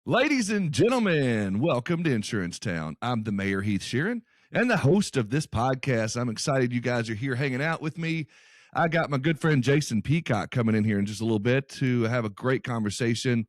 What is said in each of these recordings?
Ladies and gentlemen, welcome to Insurance Town. I'm the Mayor, Heath Sheeran, and the host of this podcast. I'm excited you guys are here hanging out with me. I got my good friend Jason Peacock coming in here in just a little bit to have a great conversation.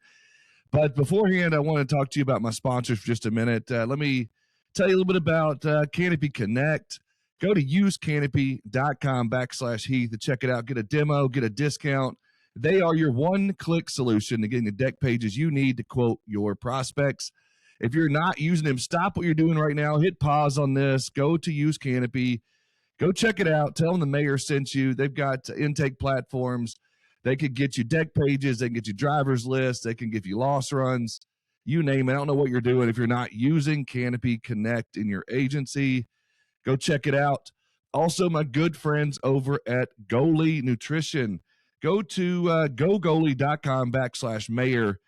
But beforehand, I want to talk to you about my sponsors for just a minute. Let me tell you a little bit about Canopy Connect. Go to usecanopy.com/Heath to check it out. Get a demo, get a discount. They are your one-click solution to getting the deck pages you need to quote your prospects. If you're not using them, stop what you're doing right now. Hit pause on this. Go to Use Canopy. Go check it out. Tell them the mayor sent you. They've got intake platforms. They could get you deck pages. They can get you driver's lists. They can give you loss runs. You name it. I don't know what you're doing if you're not using Canopy Connect in your agency. Go check it out. Also, my good friends over at Goalie Nutrition. Go to gogoalie.com/mayor.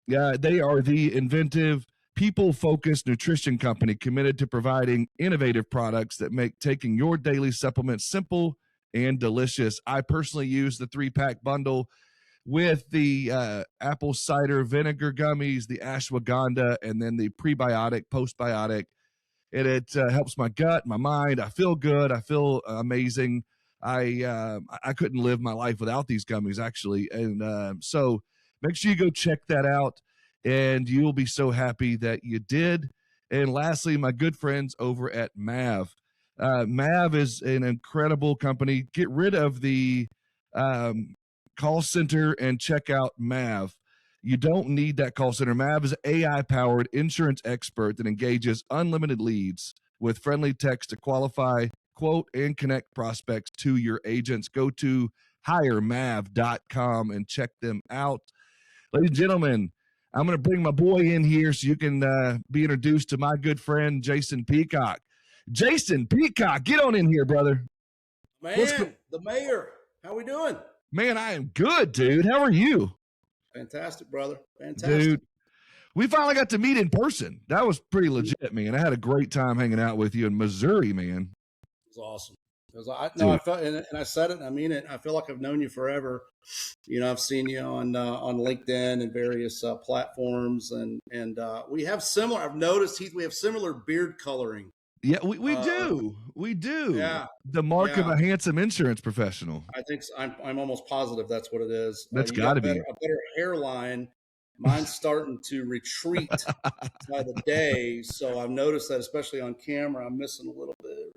They are the inventive, people-focused nutrition company committed to providing innovative products that make taking your daily supplements simple and delicious. I personally use the 3-pack bundle with the apple cider vinegar gummies, the ashwagandha, and then the prebiotic, postbiotic. And it helps my gut, my mind. I feel good. I feel amazing. I couldn't live my life without these gummies, actually. And so make sure you go check that out, and you'll be so happy that you did. And lastly, my good friends over at Mav. Mav is an incredible company. Get rid of the call center and check out Mav. You don't need that call center. Mav is an AI-powered insurance expert that engages unlimited leads with friendly text to qualify, quote, and connect prospects to your agents. Go to hiremav.com and check them out. Ladies and gentlemen, I'm going to bring my boy in here so you can be introduced to my good friend, Jason Peacock. Jason Peacock, get on in here, brother. Man, the mayor, how we doing? Man, I am good, dude. How are you? Fantastic, brother. Fantastic. Dude, we finally got to meet in person. That was pretty legit, man. I had a great time hanging out with you in Missouri, man. It was awesome. I felt, and I said it, and I mean it. I feel like I've known you forever. You know, I've seen you on LinkedIn and various platforms, and we have similar. I've noticed, Heath, we have similar beard coloring. Yeah, we do. We do. Yeah. The mark of a handsome insurance professional. I think so. I'm almost positive that's what it is. That's got to be. A better hairline. Mine's starting to retreat by the day. So I've noticed that, especially on camera, I'm missing a little bit.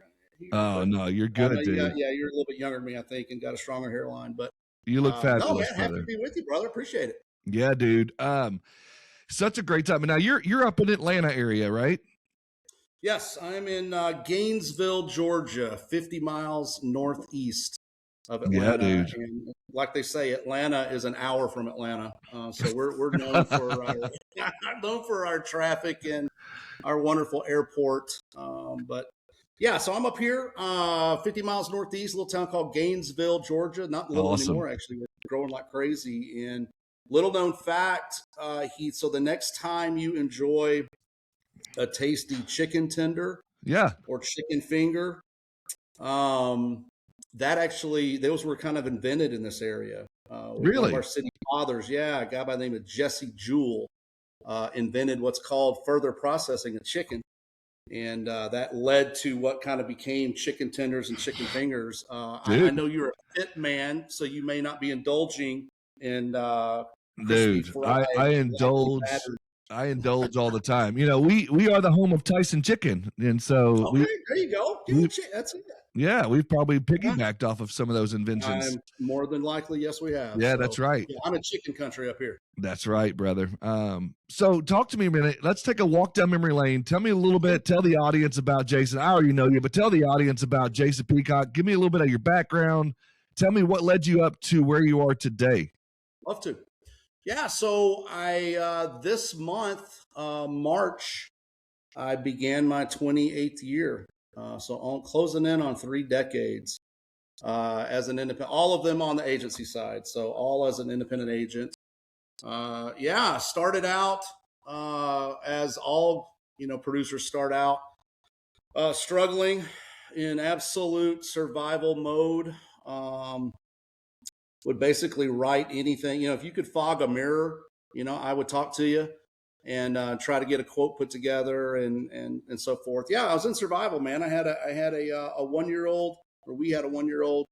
Oh, no, you're good, dude. You're a little bit younger than me, I think, and got a stronger hairline. But you look fabulous, no, man, brother. happy to be with you, brother. Appreciate it. Yeah, dude. Such a great time. Now you're up in Atlanta area, right? Yes, I'm in Gainesville, Georgia, 50 miles northeast of Atlanta. Yeah, dude. And like they say, Atlanta is an hour from Atlanta, so we're known for our traffic and our wonderful airport. But yeah, so I'm up here, 50 miles northeast, a little town called Gainesville, Georgia. Not little anymore, actually. We're growing like crazy. And little known fact, Heath. So the next time you enjoy a tasty chicken tender, or chicken finger, those were kind of invented in this area. Really? One of our city fathers, a guy by the name of Jesse Jewell, invented what's called further processing of chicken, and that led to what kind of became chicken tenders and chicken fingers. I know you're a fit man, so you may not be indulging in dude. I indulge all the time. You know, we are the home of Tyson Chicken, and so there you go. That's it. Yeah, we've probably piggybacked off of some of those inventions. More than likely, yes, we have. Yeah, so, that's right. Yeah, I'm in chicken country up here. That's right, brother. So talk to me a minute. Let's take a walk down memory lane. Tell me a little bit. Tell the audience about Jason. I already know you, but tell the audience about Jason Peacock. Give me a little bit of your background. Tell me what led you up to where you are today. Love to. Yeah, so I this month, March, I began my 28th year. So I'm closing in on 3 decades as an independent, all of them on the agency side. So all as an independent agent. Started out as all producers start out, struggling in absolute survival mode. Would basically write anything. If you could fog a mirror, I would talk to you. and try to get a quote put together and so forth. Yeah, I was in survival, man. I had a 1-year-old, or we had a 1-year-old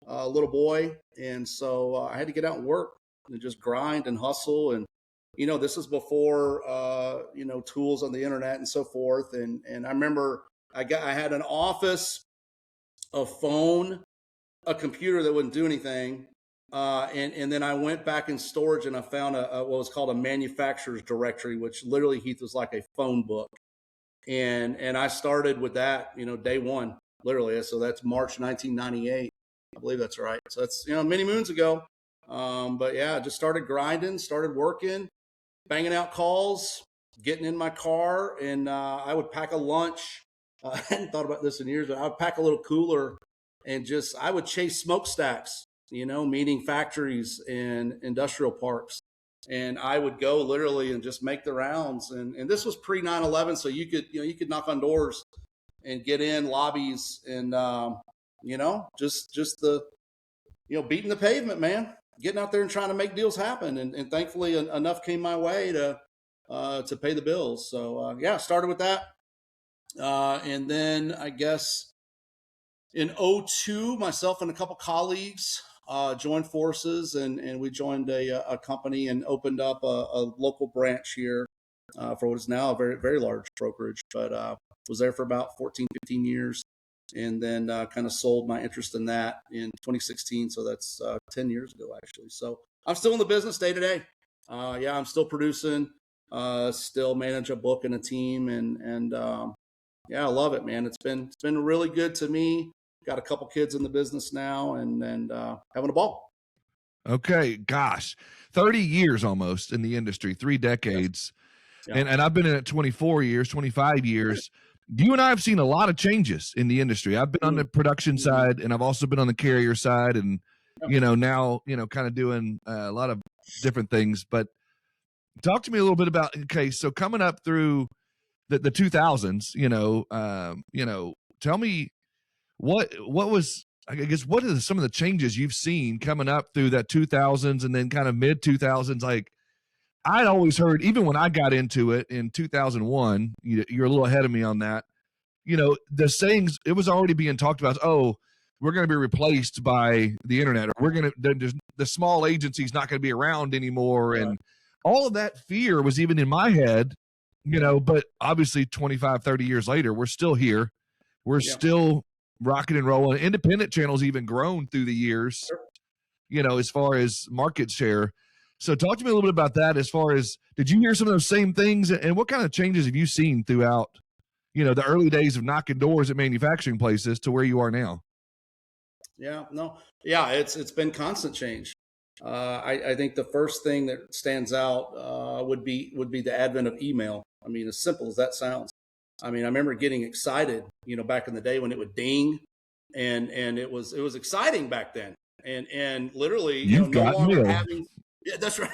little boy, and so I had to get out and work and just grind and hustle. And this was before tools on the internet and so forth. And I remember I had an office, a phone, a computer that wouldn't do anything. And then I went back in storage and I found what was called a manufacturer's directory, which literally, Heath, was like a phone book. And I started with that, day one, literally. So that's March 1998. I believe that's right. So that's, many moons ago. But yeah, just started grinding, started working, banging out calls, getting in my car, and I would pack a lunch. I hadn't thought about this in years, but I would pack a little cooler and I would chase smokestacks, meaning factories and industrial parks. And I would go literally and just make the rounds. And this was pre 9/11. So you could knock on doors and get in lobbies and, just the, beating the pavement, man, getting out there and trying to make deals happen. And thankfully enough came my way to pay the bills. So, started with that. And then I guess in 2002, myself and a couple colleagues joined forces, and we joined a company and opened up a local branch here for what is now a very, very large brokerage, but was there for about 14, 15 years, and then kind of sold my interest in that in 2016. So that's 10 years ago, actually. So I'm still in the business day to day. I'm still producing, still manage a book and a team, and I love it, man. It's been really good to me. Got a couple kids in the business now, and having a ball. Okay, gosh, 30 years almost in the industry, 3 decades. Yes. Yeah. And I've been in it 24 years, 25 years. You and I have seen a lot of changes in the industry. I've been on the production side, and I've also been on the carrier side, and now kind of doing a lot of different things. But talk to me a little bit about, okay, so coming up through the 2000s, tell me what was, I guess, what are some of the changes you've seen coming up through that 2000s and then kind of mid 2000s? Like, I'd always heard, even when I got into it in 2001, you're a little ahead of me on that. The sayings, it was already being talked about. Oh, we're going to be replaced by the internet, or the small agency's not going to be around anymore. Right. And all of that fear was even in my head, but obviously 25, 30 years later, we're still here. We're still rocking and rolling. Independent channels even grown through the years, as far as market share. So talk to me a little bit about that. As far as, did you hear some of those same things, and what kind of changes have you seen throughout, the early days of knocking doors at manufacturing places to where you are now? It's been constant change. I think the first thing that stands out would be the advent of email. I mean, as simple as that sounds. I mean, I remember getting excited, back in the day when it would ding, and it was exciting back then. And literally, no longer having, that's right.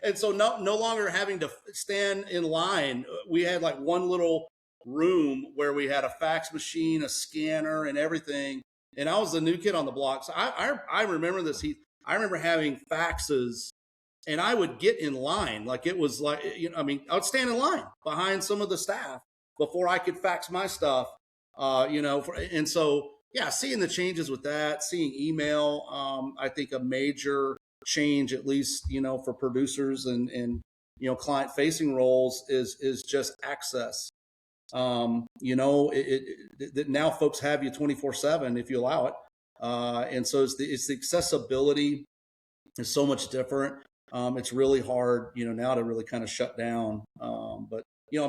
And so no longer having to stand in line. We had like one little room where we had a fax machine, a scanner, and everything. And I was the new kid on the block. So I remember this, Heath. I remember having faxes, and I would get in line. Like, it was like, I would stand in line behind some of the staff before I could fax my stuff, and so, seeing the changes with that, seeing email, I think a major change, at least, for producers and client facing roles is just access. That now folks have you 24/7 if you allow it. And so it's the accessibility is so much different. It's really hard, now to really kind of shut down. But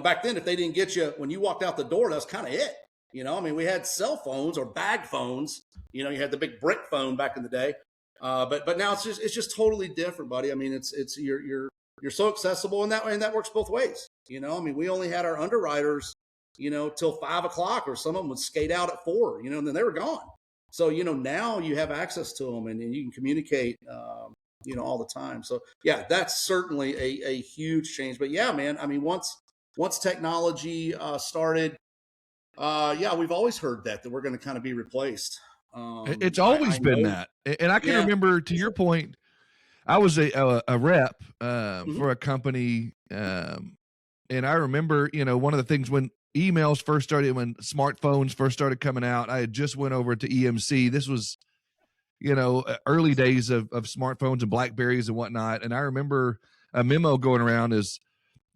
back then, if they didn't get you when you walked out the door, that's kind of it. We had cell phones or bag phones. You had the big brick phone back in the day. But now it's just totally different, buddy. I mean, it's you're so accessible, and that works both ways. We only had our underwriters, till 5 o'clock, or some of them would skate out at 4, and then they were gone. So, now you have access to them, and you can communicate, all the time. So that's certainly a huge change. But man, I mean, once technology started, we've always heard that we're going to kind of be replaced. It's always been that. And I can remember, to your point, I was a rep for a company And I remember, one of the things when emails first started, when smartphones first started coming out, I had just went over to EMC. This was, early days of smartphones and Blackberries and whatnot. And I remember a memo going around is,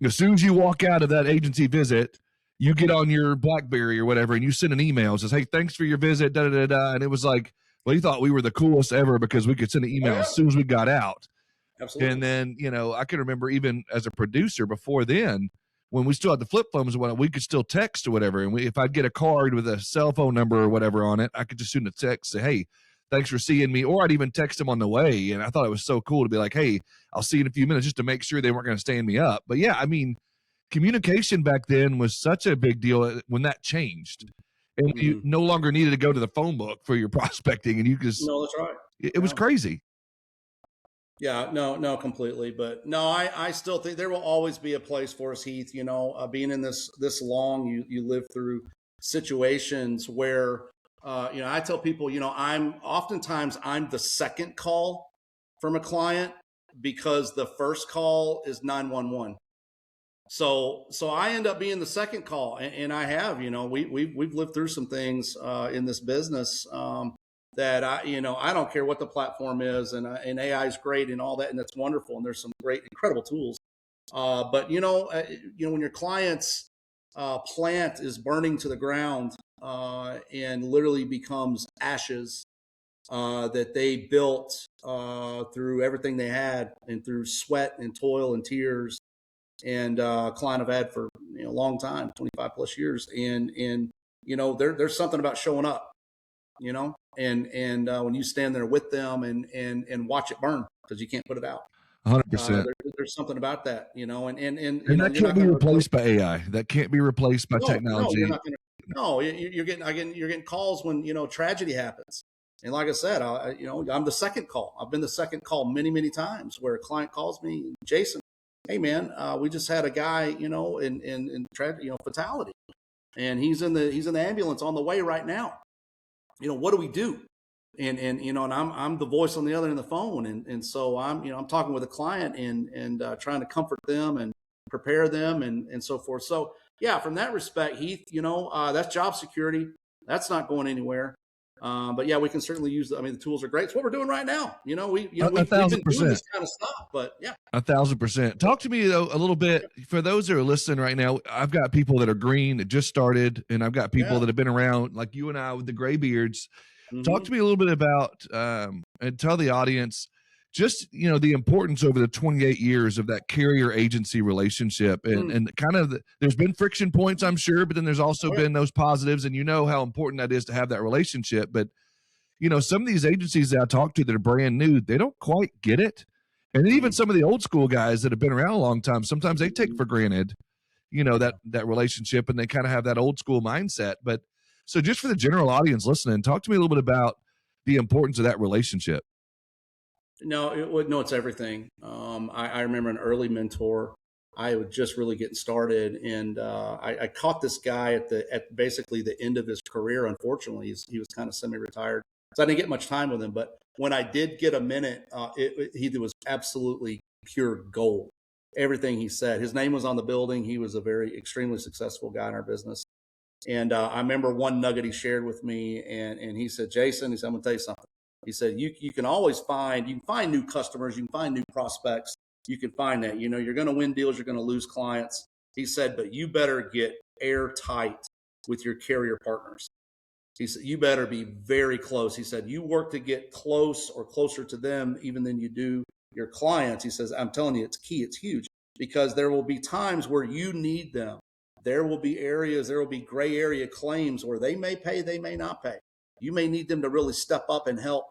as soon as you walk out of that agency visit, you get on your Blackberry or whatever, and you send an email. It says, "Hey, thanks for your visit." Da da da da. And it was like, well, you thought we were the coolest ever because we could send an email as soon as we got out. Absolutely. And then, I can remember even as a producer before then, when we still had the flip phones and whatnot, we could still text or whatever. And if I'd get a card with a cell phone number or whatever on it, I could just send a text, say, "Hey, thanks for seeing me." Or I'd even text them on the way. And I thought it was so cool to be like, "Hey, I'll see you in a few minutes," just to make sure they weren't going to stand me up. But yeah, I mean, communication back then was such a big deal when that changed. And you no longer needed to go to the phone book for your prospecting, and you just, No, that's right. It was crazy. Yeah, no, completely. But no, I still think there will always be a place for us, Heath. Being in this long, you live through situations where, I tell people, I'm the second call from a client because the first call is 911. So I end up being the second call, and I have, we've lived through some things in this business. That I don't care what the platform is, and AI is great and all that, and it's wonderful, and there's some great, incredible tools. But when your client's plant is burning to the ground and literally becomes ashes that they built through everything they had and through sweat and toil and tears, and client I've had for a long time, 25 plus years, and there's something about showing up. And when you stand there with them and watch it burn because you can't put it out. 100%. There's something about that, and that can't be replaced by AI. That can't be replaced by technology. No, you're not gonna. No, you're getting calls when tragedy happens. And like I said, I'm the second call. I've been the second call many times where a client calls me, "Jason, hey man, we just had a guy, in fatality, and he's in the ambulance on the way right now. What do we do?" And I'm the voice on the other end of the phone. And so I'm talking with a client and trying to comfort them and prepare them and so forth. So yeah, from that respect, Heath, that's job security. That's not going anywhere. But yeah, we can certainly use the tools are great. It's what we're doing right now. We've been doing this kind of stuff, but yeah. 1,000%. Talk to me though a little bit for those that are listening right now. I've got people that are green that just started, and I've got people that have been around like you and I with the gray beards. Talk to me a little bit about and tell the audience just the importance over the 28 years of that carrier agency relationship, and kind of there's been friction points, I'm sure, but then there's also been those positives, and how important that is to have that relationship. But some of these agencies that I talk to that are brand new, they don't quite get it, and even some of the old school guys that have been around a long time, sometimes they take for granted that relationship, and they kind of have that old school mindset. But so just for the general audience listening, talk to me a little bit about the importance of that relationship. No, it's everything. I remember an early mentor. I was just really getting started, and I caught this guy at basically the end of his career. Unfortunately, he was kind of semi-retired, so I didn't get much time with him. But when I did get a minute, he was absolutely pure gold. Everything he said, his name was on the building. He was a very extremely successful guy in our business. And I remember one nugget he shared with me, and he said, "Jason," he said, "I'm going to tell you something." He said, you can always find new customers, you can find new prospects, you can find that, you're going to win deals, you're going to lose clients. He said, but you better get airtight with your carrier partners. He said, you better be very close. He said, you work to get close or closer to them even than you do your clients. He says, I'm telling you, it's key. It's huge, because there will be times where you need them. There will be gray area claims where they may pay, they may not pay. You may need them to really step up and help.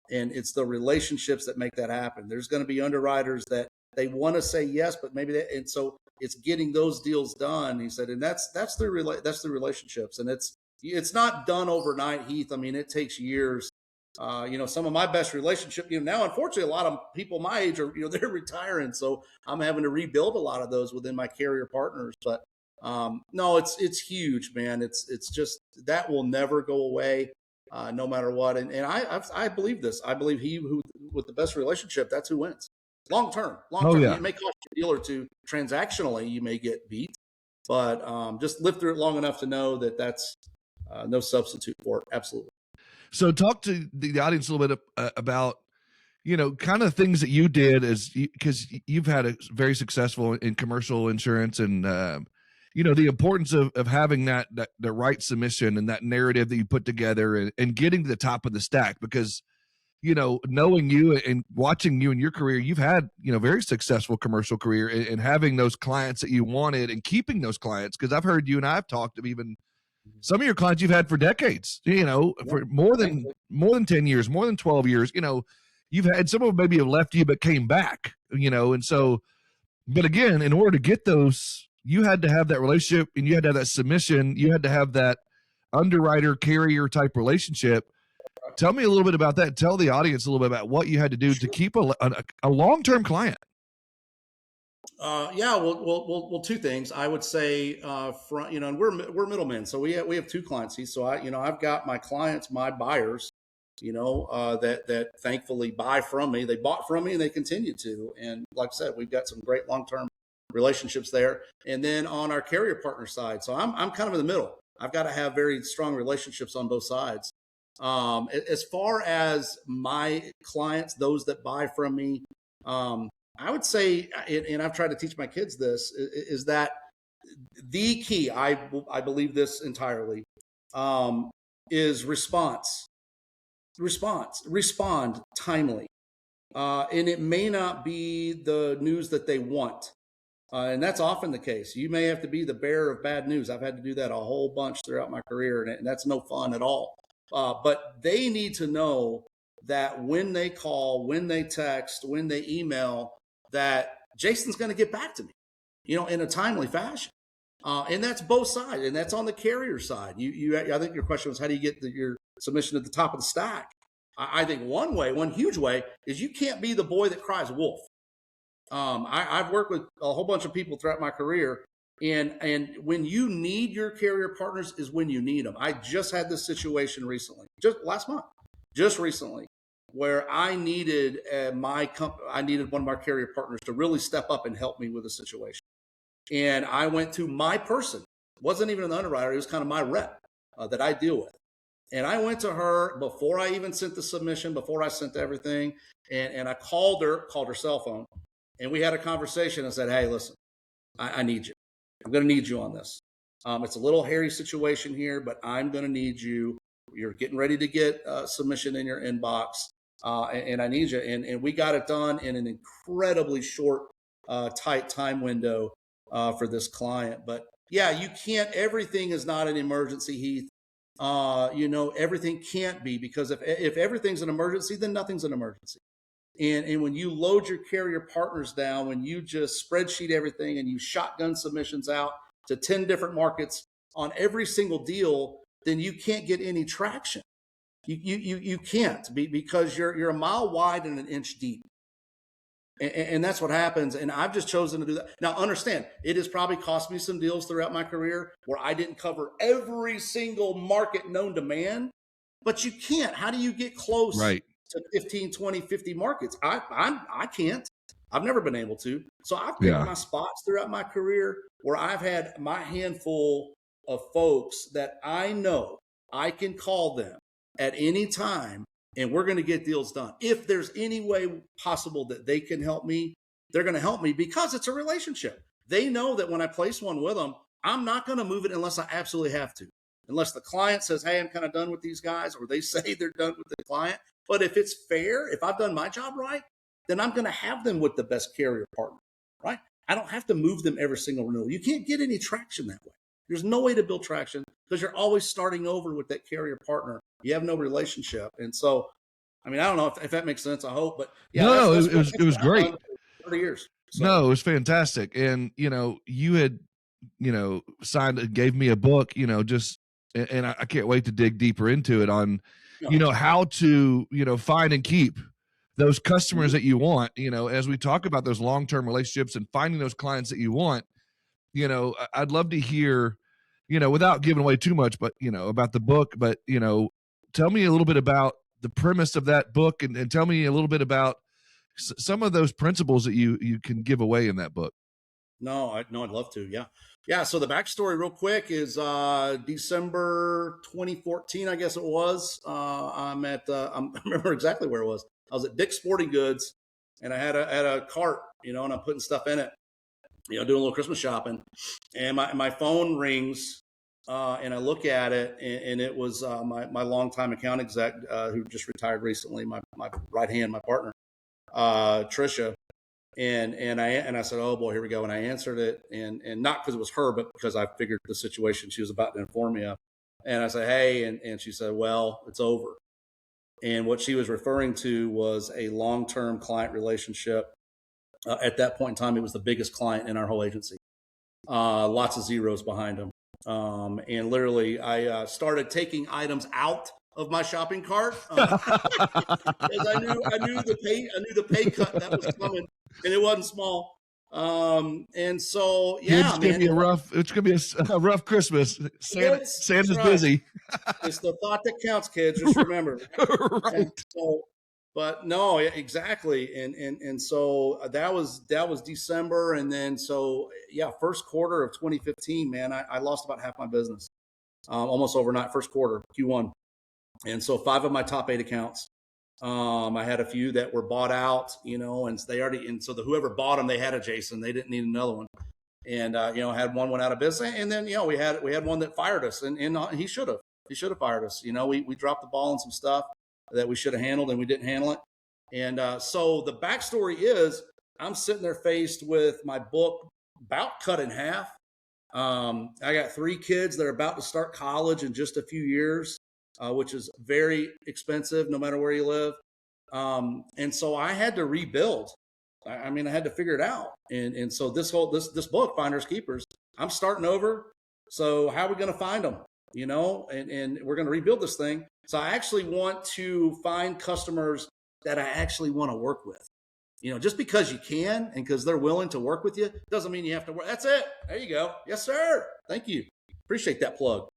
And it's the relationships that make that happen. There's going to be underwriters that they want to say yes, but and so it's getting those deals done. He said, and that's the relationships, and it's not done overnight, Heath. It takes years. Some of my best relationship, now, unfortunately, a lot of people my age are, they're retiring, so I'm having to rebuild a lot of those within my carrier partners. But no, it's huge, man. It's just that will never go away. No matter what. And I believe this. I believe he who with the best relationship, that's who wins. long-term. Oh, yeah. It may cost you a deal or two transactionally. You may get beat, but just live through it long enough to know that that's no substitute for it. Absolutely. So talk to the audience a little bit about, kind of things that you did because you've had a very successful in commercial insurance and, the importance of having the right submission and that narrative that you put together and getting to the top of the stack because, knowing you and watching you in your career, you've had, very successful commercial career and having those clients that you wanted and keeping those clients. Cause I've heard you and I've talked of even some of your clients you've had for decades, for more than 10 years, more than 12 years, you've had some of them maybe have left you, but came back, and so, but again, in order to get those, you had to have that relationship and you had to have that submission. You had to have that underwriter carrier type relationship. Tell me a little bit about that. Tell the audience a little bit about what you had to do to keep a long-term client. Well, two things. I would say, and we're middlemen, so we have two clients. So I've got my clients, my buyers, that thankfully buy from me. They bought from me and they continue to. And like I said, we've got some great long-term relationships there. And then on our carrier partner side, so I'm kind of in the middle. I've got to have very strong relationships on both sides. As far as my clients, those that buy from me, I would say, and I've tried to teach my kids this, is that the key, I believe this entirely, is response. Respond timely. And it may not be the news that they want. And that's often the case. You may have to be the bearer of bad news. I've had to do that a whole bunch throughout my career, and that's no fun at all. But they need to know that when they call, when they text, when they email, that Jason's going to get back to me, in a timely fashion. And that's both sides, and that's on the carrier side. I think your question was, how do you get your submission at the top of the stack? I think one huge way is you can't be the boy that cries wolf. I've worked with a whole bunch of people throughout my career, and when you need your carrier partners is when you need them. I just had this situation recently, just last month, just recently, where I needed I needed one of my carrier partners to really step up and help me with a situation. And I went to my person, wasn't even an underwriter, it was kind of my rep that I deal with. And I went to her before I even sent the submission, before I sent everything, and I called her cell phone, and we had a conversation and said, hey, listen, I need you. I'm going to need you on this. It's a little hairy situation here, but I'm going to need you. You're getting ready to get a submission in your inbox, and I need you. And we got it done in an incredibly short, tight time window for this client. But yeah, you can't, everything is not an emergency, Heath. Everything can't be, because if everything's an emergency, then nothing's an emergency. And when you load your carrier partners down, when you just spreadsheet everything and you shotgun submissions out to 10 different markets on every single deal, then you can't get any traction. You can't because you're a mile wide and an inch deep. And that's what happens. And I've just chosen to do that. Now, understand, it has probably cost me some deals throughout my career where I didn't cover every single market known to man, but you can't. How do you get close to 15, 20, 50 markets? I can't. I've never been able to. So I've picked my spots throughout my career where I've had my handful of folks that I know I can call them at any time, and we're going to get deals done. If there's any way possible that they can help me, they're going to help me because it's a relationship. They know that when I place one with them, I'm not going to move it unless I absolutely have to. Unless the client says, hey, I'm kind of done with these guys, or they say they're done with the client. But if it's fair, if I've done my job right, then I'm going to have them with the best carrier partner, right? I don't have to move them every single renewal. You can't get any traction that way. There's no way to build traction because you're always starting over with that carrier partner. You have no relationship. And so, I mean, I don't know if that makes sense, I hope, but yeah. No, it was great. 30 years. So. No, it was fantastic. And, you had, signed and gave me a book, and I can't wait to dig deeper into it on, how to, find and keep those customers that you want, as we talk about those long-term relationships and finding those clients that you want. I'd love to hear, without giving away too much, but, about the book, but, tell me a little bit about the premise of that book and tell me a little bit about, some of those principles that you can give away in that book. No, I'd love to. Yeah. Yeah. So the backstory real quick is December 2014, I guess it was. I'm at, I remember exactly where it was. I was at Dick's Sporting Goods, and I had a cart, and I'm putting stuff in it, doing a little Christmas shopping, and my phone rings, and I look at it, and it was my longtime account exec who just retired recently, my right hand, my partner, Trisha. And I said, oh boy, here we go. And I answered it, and not because it was her, but because I figured the situation she was about to inform me of. And I said, hey, and she said, well, it's over. And what she was referring to was a long-term client relationship. At that point in time, it was the biggest client in our whole agency. Lots of zeros behind them. And literally, I started taking items out of my shopping cart because I knew the pay cut that was coming, and it wasn't small. And so it's gonna be it's gonna be a rough Christmas. Santa's busy. It's the thought that counts, kids. Just remember. Right. So, but no, exactly. And so that was December, and then first quarter of 2015, man, I lost about half my business, almost overnight. First quarter, Q1. And so 5 of my top 8 accounts, I had a few that were bought out, and so whoever bought them, they had a Jason, they didn't need another one. And, had one went out of business, and then, we had one that fired us, and he should have fired us. We dropped the ball on some stuff that we should have handled, and we didn't handle it. And so the backstory is I'm sitting there faced with my book about cut in half. I got 3 kids that are about to start college in just a few years. Which is very expensive no matter where you live. And so I had to rebuild. I had to figure it out. And so this book, Finders Keepers, I'm starting over. So how are we going to find them? And we're going to rebuild this thing. So I actually want to find customers that I actually want to work with. Just because you can and because they're willing to work with you doesn't mean you have to work. That's it. There you go. Yes, sir. Thank you. Appreciate that plug.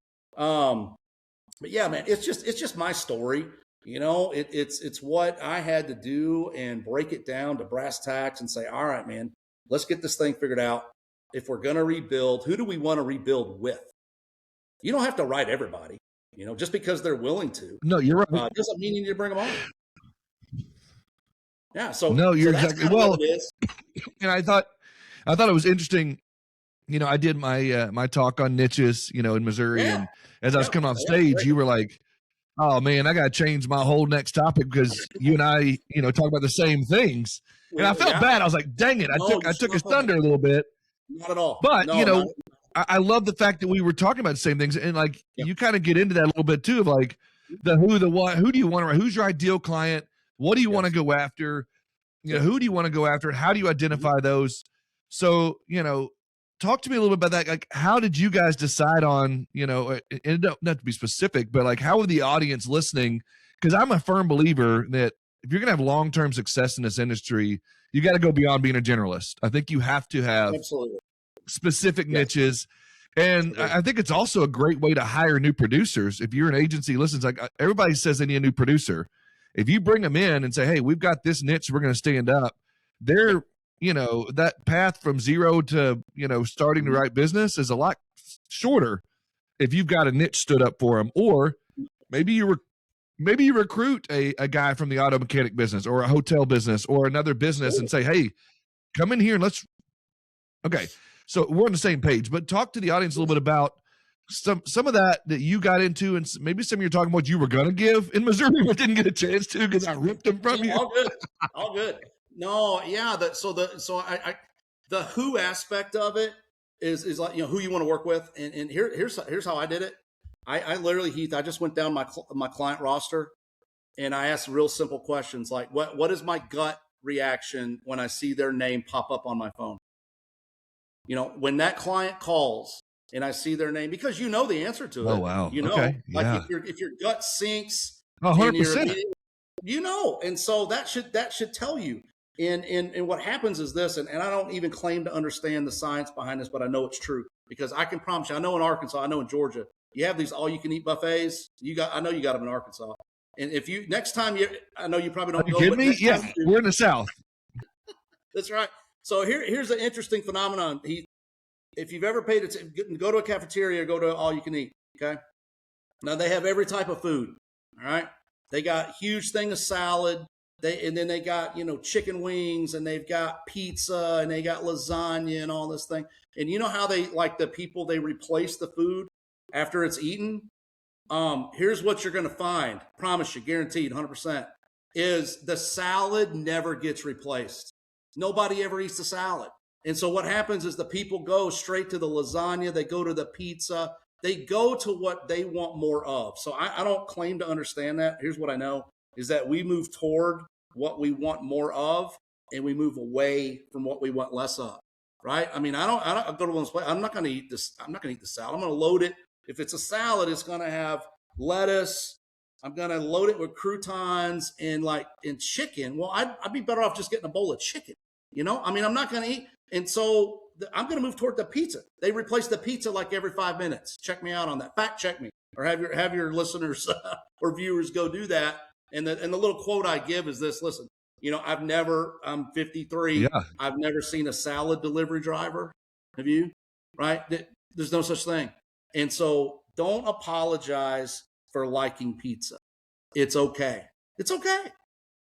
But yeah, man, it's just my story. It's what I had to do and break it down to brass tacks and say, all right, man, let's get this thing figured out. If we're going to rebuild, who do we want to rebuild with? You don't have to write everybody, just because they're willing to. No, you're right. Doesn't mean you need to bring them on. Yeah. So no, you're so exactly well. And I thought it was interesting. I did my talk on niches, in Missouri, and as I was coming off stage, you were like, "Oh man, I got to change my whole next topic because you and I, talk about the same things." And I felt bad. I was like, "Dang it, I took his thunder a little bit." Not at all. But I love the fact that we were talking about the same things, and you kind of get into that a little bit too, of like the who, the what, who do you want to, who's your ideal client, what do you want to go after, who do you want to go after, how do you identify those? So talk to me a little bit about that. Like, how did you guys decide on, and not to be specific, but like, how would the audience listening? Because I'm a firm believer that if you're going to have long-term success in this industry, you got to go beyond being a generalist. I think you have to have specific niches. And I think it's also a great way to hire new producers. If you're an agency, listen, it's like everybody says they need a new producer. If you bring them in and say, hey, we've got this niche, we're going to stand up, they're that path from zero to, starting the right business is a lot shorter if you've got a niche stood up for them. Or maybe you recruit a guy from the auto mechanic business or a hotel business or another business and say, hey, come in here and okay. So we're on the same page, but talk to the audience a little bit about some of that you got into, and maybe some of you talking about what you were going to give in Missouri but didn't get a chance to because I ripped them from you. All good. No, yeah. The who aspect of it is like, who you want to work with. And here's how I did it. I literally, Heath, I just went down my client roster and I asked real simple questions like, what is my gut reaction when I see their name pop up on my phone? When that client calls and I see their name, because the answer to it. Oh, wow. Okay. Like if your gut sinks, 100%. And so that should tell you. And what happens is this, and I don't even claim to understand the science behind this, but I know it's true because I can promise you, I know in Arkansas, I know in Georgia, you have these all-you-can-eat buffets. I know you got them in Arkansas. And if you next time I know you probably don't. Are you kidding me? Yeah, we're in the South. That's right. So here's an interesting phenomenon. If you've ever paid attention, go to a cafeteria, go to all you can eat. Okay. Now they have every type of food. All right. They got huge thing of salad. And then they got, chicken wings, and they've got pizza, and they got lasagna and all this thing. And you know how they, like the people, they replace the food after it's eaten? Here's what you're going to find. Promise you, guaranteed, 100%, is the salad never gets replaced. Nobody ever eats the salad. And so what happens is the people go straight to the lasagna. They go to the pizza. They go to what they want more of. So I don't claim to understand that. Here's what I know is that we move toward what we want more of, and we move away from what we want less of. Right? I mean, I don't go to one place. I'm not going to eat this. I'm not going to eat the salad. I'm going to load it. If it's a salad, it's going to have lettuce. I'm going to load it with croutons and chicken. Well, I'd be better off just getting a bowl of chicken. I mean, I'm not going to eat. And so I'm going to move toward the pizza. They replace the pizza like every 5 minutes. Check me out on that. Fact check me, or have your listeners or viewers go do that. And the little quote I give is this: listen, I'm 53. Yeah. I've never seen a salad delivery driver. Have you? Right? There's no such thing. And so don't apologize for liking pizza. It's okay. It's okay.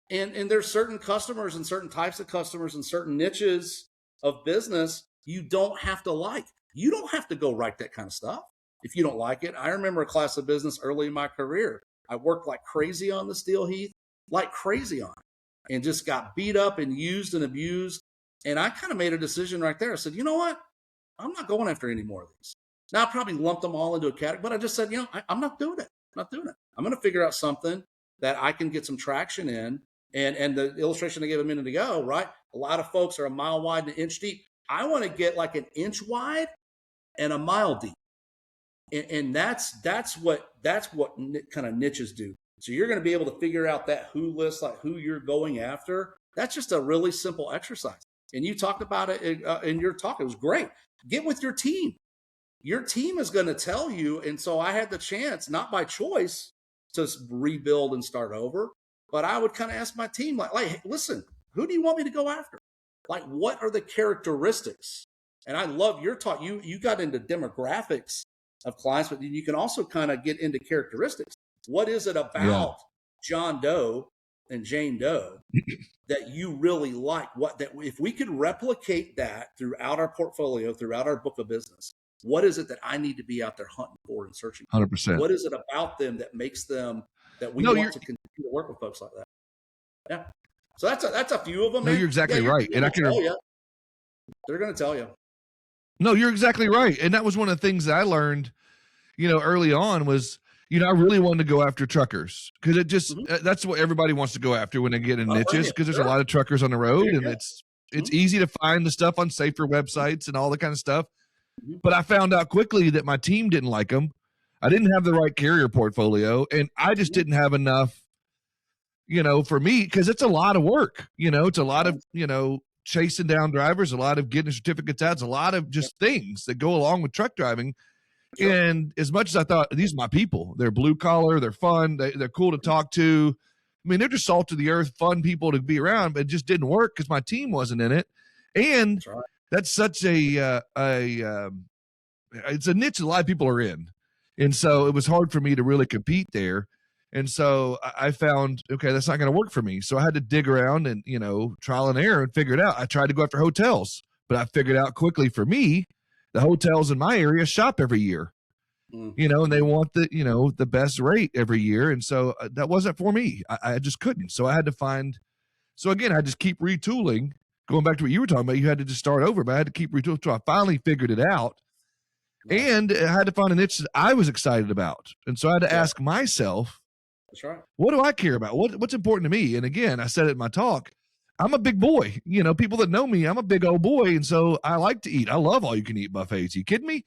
And there's certain customers and certain types of customers and certain niches of business you don't have to like. You don't have to go write that kind of stuff if you don't like it. I remember a class of business early in my career. I worked like crazy on the steel heath, like crazy on it, and just got beat up and used and abused. And I kind of made a decision right there. I said, you know what? I'm not going after any more of these. Now, I probably lumped them all into a category, but I just said, I'm not doing it. I'm not doing it. I'm going to figure out something that I can get some traction in. And the illustration I gave a minute ago, right? A lot of folks are a mile wide and an inch deep. I want to get like an inch wide and a mile deep. And that's what kind of niches do. So you're going to be able to figure out that who list, like who you're going after. That's just a really simple exercise. And you talked about it in your talk. It was great. Get with your team. Your team is going to tell you. And so I had the chance, not by choice, to rebuild and start over. But I would kind of ask my team, like, hey, listen, who do you want me to go after? Like, what are the characteristics? And I love your talk. You got into demographics of clients, but you can also kind of get into characteristics. What is it about John Doe and Jane Doe that you really like? That if we could replicate that throughout our portfolio, throughout our book of business, what is it that I need to be out there hunting for and searching for? 100%. What is it about them that makes them that we want to continue to work with folks like that? Yeah. So that's a few of them. No, you're exactly right. And I can tell you. They're going to tell you. No, you're exactly right. And that was one of the things that I learned, early on was, I really wanted to go after truckers because it just, that's what everybody wants to go after when they get in niches, because there's a lot of truckers on the road, and it's easy to find the stuff on safer websites and all that kind of stuff. But I found out quickly that my team didn't like them. I didn't have the right carrier portfolio, and I just didn't have enough, for me, because it's a lot of work. It's a lot of, chasing down drivers, a lot of getting certificates out, a lot of just things that go along with truck driving. Sure. And as much as I thought, these are my people, they're blue collar, they're fun, they're cool to talk to. I mean, they're just salt of the earth, fun people to be around, but it just didn't work because my team wasn't in it. And that's such it's a niche a lot of people are in. And so it was hard for me to really compete there. And so I found, okay, that's not going to work for me. So I had to dig around and, trial and error and figure it out. I tried to go after hotels, but I figured out quickly for me, the hotels in my area shop every year, and they want the best rate every year. And so that wasn't for me. I just couldn't. So I had to again, I just keep retooling. Going back to what you were talking about, you had to just start over, but I had to keep retooling until I finally figured it out. And I had to find a niche that I was excited about. And so I had to ask myself, that's right, what do I care about? What's important to me? And again, I said it in my talk, I'm a big boy. People that know me, I'm a big old boy. And so I like to eat. I love all you can eat buffets. You kidding me?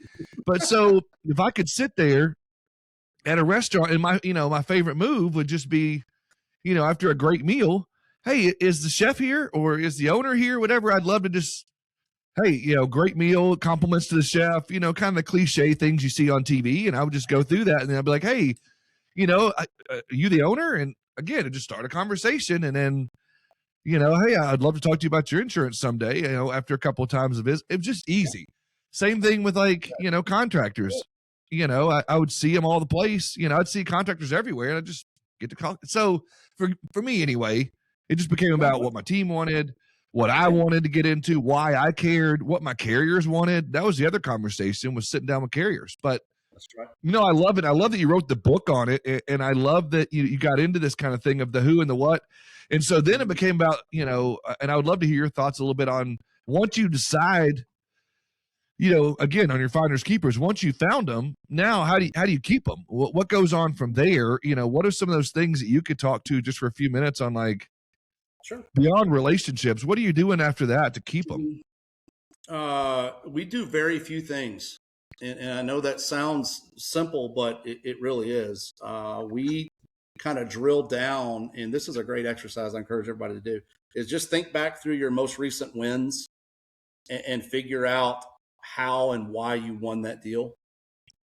But so if I could sit there at a restaurant, and my favorite move would just be, after a great meal, hey, is the chef here or is the owner here? Whatever. I'd love to just, hey, great meal, compliments to the chef, kind of the cliche things you see on TV. And I would just go through that. And then I'd be like, hey, you the owner? And again, it just start a conversation. And then, Hey, I'd love to talk to you about your insurance someday, after a couple of times of visit. It was just easy. Same thing with contractors. I would see them all the place. I'd see contractors everywhere, and I just get to call. So for me anyway, it just became about what my team wanted, what I wanted to get into, why I cared, what my carriers wanted. That was the other conversation, was sitting down with carriers. But that's right. I love it. I love that you wrote the book on it, and I love that you got into this kind of thing of the who and the what. And so then it became about, and I would love to hear your thoughts a little bit on, once you decide, again, on your finders keepers, once you found them, now how do you keep them? What goes on from there? What are some of those things that you could talk to just for a few minutes on, sure, beyond relationships? What are you doing after that to keep them? We do very few things. And I know that sounds simple, but it really is. We kind of drill down, and this is a great exercise I encourage everybody to do, is just think back through your most recent wins and figure out how and why you won that deal.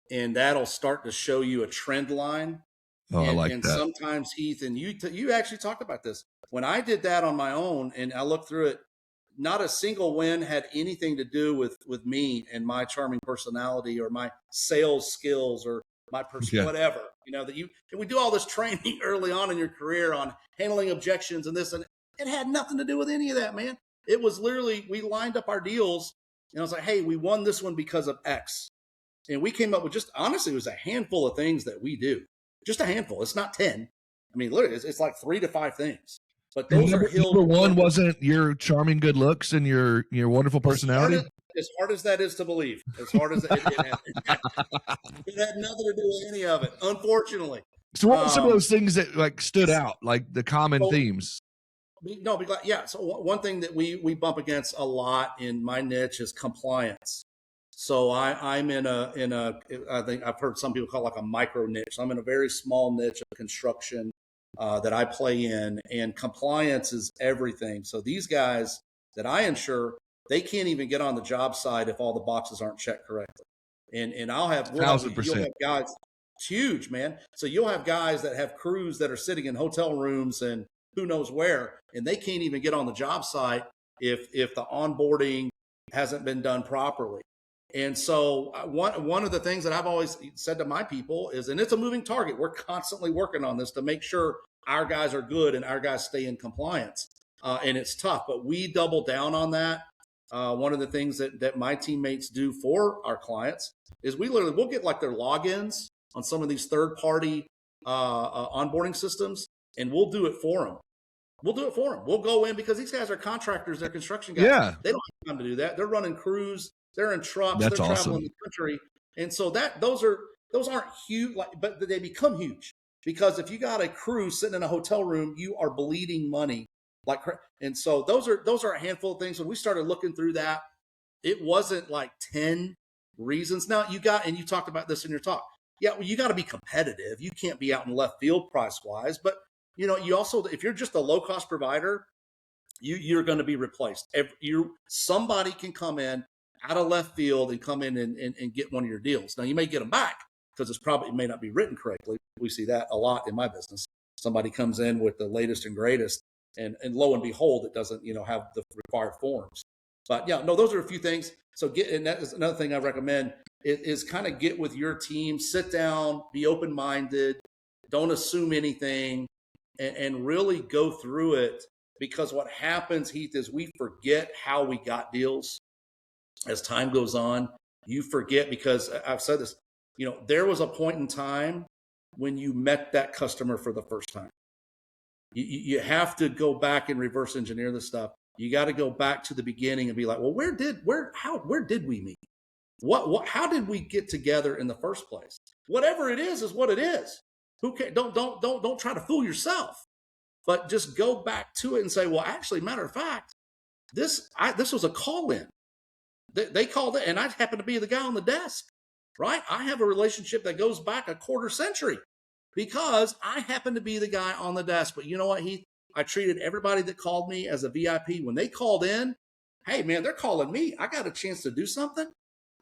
And that'll start to show you a trend line. Oh, I like and that. Sometimes, Heath, and you actually talked about this. When I did that on my own and I looked through it, not a single win had anything to do with me and my charming personality or my sales skills or my whatever, and we do all this training early on in your career on handling objections and this, and it had nothing to do with any of that, man. It was literally, we lined up our deals and I was like, hey, we won this one because of X. And we came up with, just honestly, it was a handful of things that we do, just a handful. It's not 10. I mean, literally it's like 3 to 5 things. But those are number one wasn't your charming good looks and your wonderful personality. As hard as that is to believe, as hard as it had nothing to do with any of it, unfortunately. So what were some of those things that stood out, like the common themes? No, yeah. So one thing that we bump against a lot in my niche is compliance. So I'm in a I think I've heard some people call it like a micro niche. I'm in a very small niche of construction that I play in, and compliance is everything. So these guys that I insure, they can't even get on the job site if all the boxes aren't checked correctly. And I'll have 1,000%. You'll have guys, it's huge, man. So you'll have guys that have crews that are sitting in hotel rooms and who knows where, and they can't even get on the job site if the onboarding hasn't been done properly. And so one of the things that I've always said to my people is, and it's a moving target, we're constantly working on this to make sure our guys are good and our guys stay in compliance. And it's tough, but we double down on that. One of the things that my teammates do for our clients is we'll get like their logins on some of these third-party onboarding systems, and we'll do it for them. We'll go in, because these guys are contractors, they're construction guys. Yeah. They don't have time to do that. They're running crews, they're in trucks, That's they're awesome. traveling the country. And so those aren't huge, but they become huge, because if you got a crew sitting in a hotel room, you are bleeding money. And so those are a handful of things. When we started looking through that, it wasn't like 10 reasons. Now you talked about this in your talk. Yeah, well, you got to be competitive. You can't be out in left field price wise, but you also, if you're just a low cost provider, you're going to be replaced. Somebody can come in out of left field and come in and get one of your deals. Now you may get them back because it may not be written correctly. We see that a lot in my business. Somebody comes in with the latest and greatest, and lo and behold, it doesn't have the required forms. But yeah, no, those are a few things. So and that is another thing I recommend is kind of get with your team, sit down, be open-minded, don't assume anything, and really go through it. Because what happens, Heath, is we forget how we got deals as time goes on. You forget, because I've said this, there was a point in time when you met that customer for the first time. You have to go back and reverse engineer this stuff. You got to go back to the beginning and be like, well, where did we meet? How did we get together in the first place? Whatever it is what it is. Who can, don't try to fool yourself, but just go back to it and say, well, actually, matter of fact, this was a call in. They called it, and I happen to be the guy on the desk, right? I have a relationship that goes back a quarter century because I happen to be the guy on the desk. But you know what, Heath? I treated everybody that called me as a VIP. When they called in, hey, man, they're calling me. I got a chance to do something.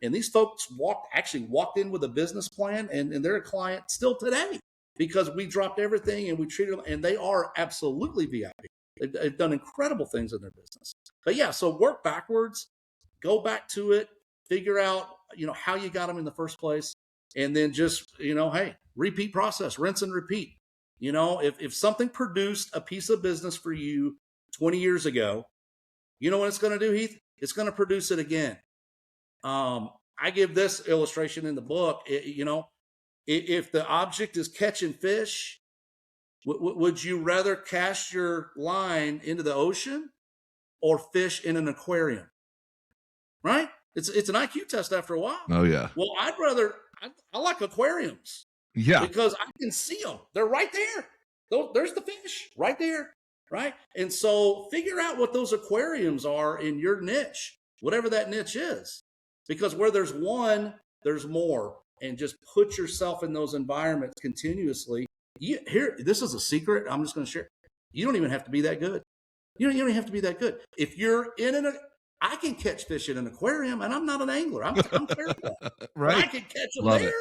And these folks walked in with a business plan, and they're a client still today because we dropped everything and we treated them, and they are absolutely VIP. They've done incredible things in their business. But yeah, so work backwards, go back to it, figure out, how you got them in the first place. And then just, hey, repeat process, rinse and repeat. If something produced a piece of business for you 20 years ago, you know what it's going to do, Heath? It's going to produce it again. I give this illustration in the book. If the object is catching fish, would you rather cast your line into the ocean or fish in an aquarium? Right? It's an IQ test after a while. Oh yeah. Well, I like aquariums. Yeah. Because I can see them. They're right there. There's the fish right there. Right? And so figure out what those aquariums are in your niche, whatever that niche is. Because where there's one, there's more. And just put yourself in those environments continuously. This is a secret. I'm just going to share. You don't even have to be that good. You don't even have to be that good. If you're I can catch fish in an aquarium, and I'm not an angler. I'm terrible. Right. I can catch them there